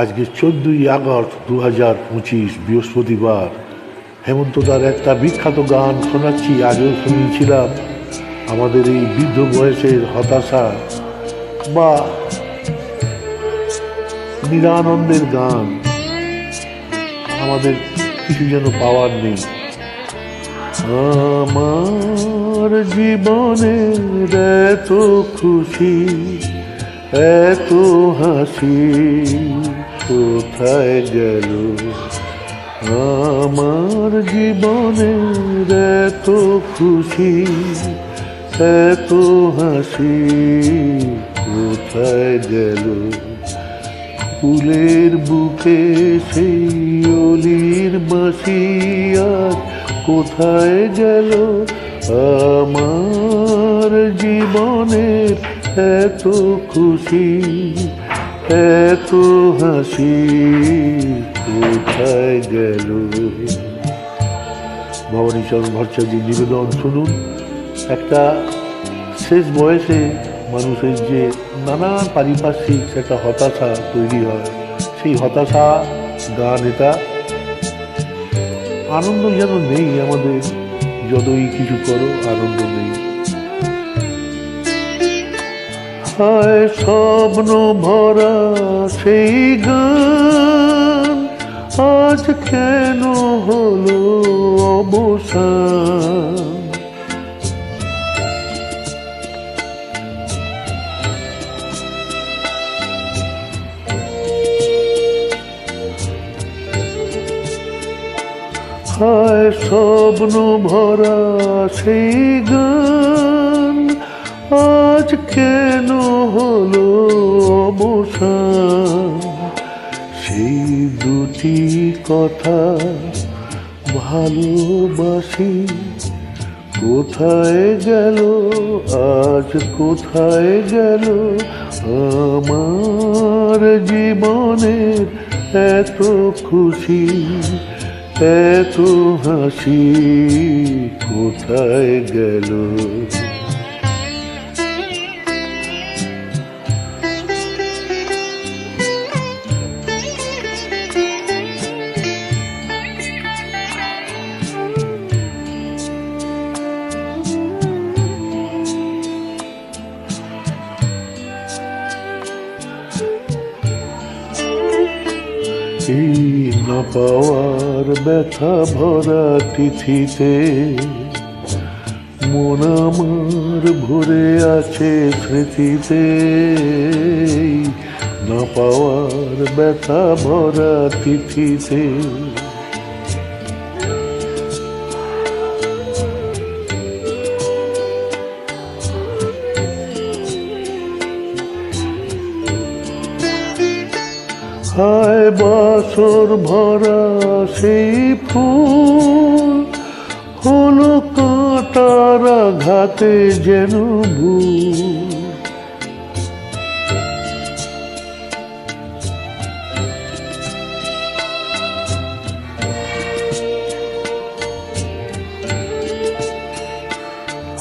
আজকে 14ই আগস্ট 2025 বৃহস্পতিবার। হেমন্তদার একটা বিখ্যাত গান শোনাচ্ছি, আগেও শুনিয়েছিলাম। আমাদের এই বৃদ্ধ বয়সের হতাশা বা নিরানন্দের গান, আমাদের কিছু যেন পাওয়ার নেই। আমার জীবনের এত খুশি, এত হাসি কোথায় গেল? আমার জীবনের এত খুশি, এত হাসি কোথায় গেল? ফুলের বুকে সেই অলির বাঁশি আজ কোথায় গেল? আমার জীবনের এত খুশি, এত হাসি কোথায় গেল? ভবানীচরণ ভট্টাচার্যের নিবেদন শুনুন। একটা শেষ বয়সে মানুষের যে নানান পারিপার্শ্বিক একটা হতাশা তৈরি হয়, সেই হতাশা গান এটা। আনন্দ যেন নেই আমাদের, যতই কিছু করো আনন্দ নেই। হায় স্বপ্ন ভরা সেই গান আজ কেন হলো অবসান? হায় স্বপ্ন ভরা সেই গান আজ কেন হলো অবসান? সেই দুটি কথা ভালোবাসি কোথায় গেল? আজ কোথায় গেল? আমার জীবনের এত খুশি, এত হাসি কোথায় গেল? এই না পাওয়ার ব্যথা ভরা তিথিতে মন আমার ভরে আছে স্মৃতিতে। না পাওয়ার ব্যথা ভরা তিথিতে হায় বাসর ভরা সেই ফুল হলো কাঁটার আঘাতে যেন ভুল।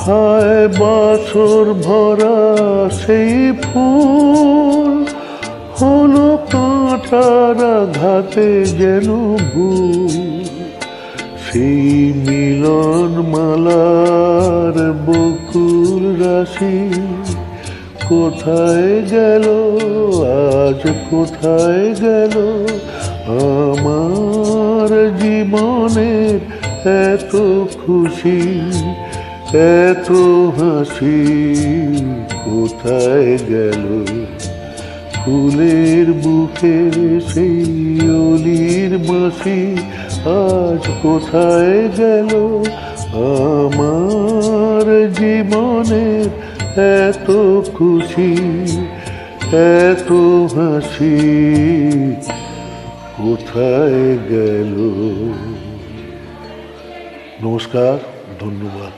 হায় বাসর ভরা সেই ফুল হলো কাঁটার আঘাতে যেন ভুল। সেই মিলন মালার বকুল রাশি কোথায় গেল? আজ কোথায় গেল? আমার জীবনের এত খুশি, এত হাসি কোথায় গেল? ফুলের বুকে সেই অলির বাঁশি আজ কোথায় গেল? আমার জীবনের এত খুশি, এত হাসি কোথায় গেল? নমস্কার, ধন্যবাদ।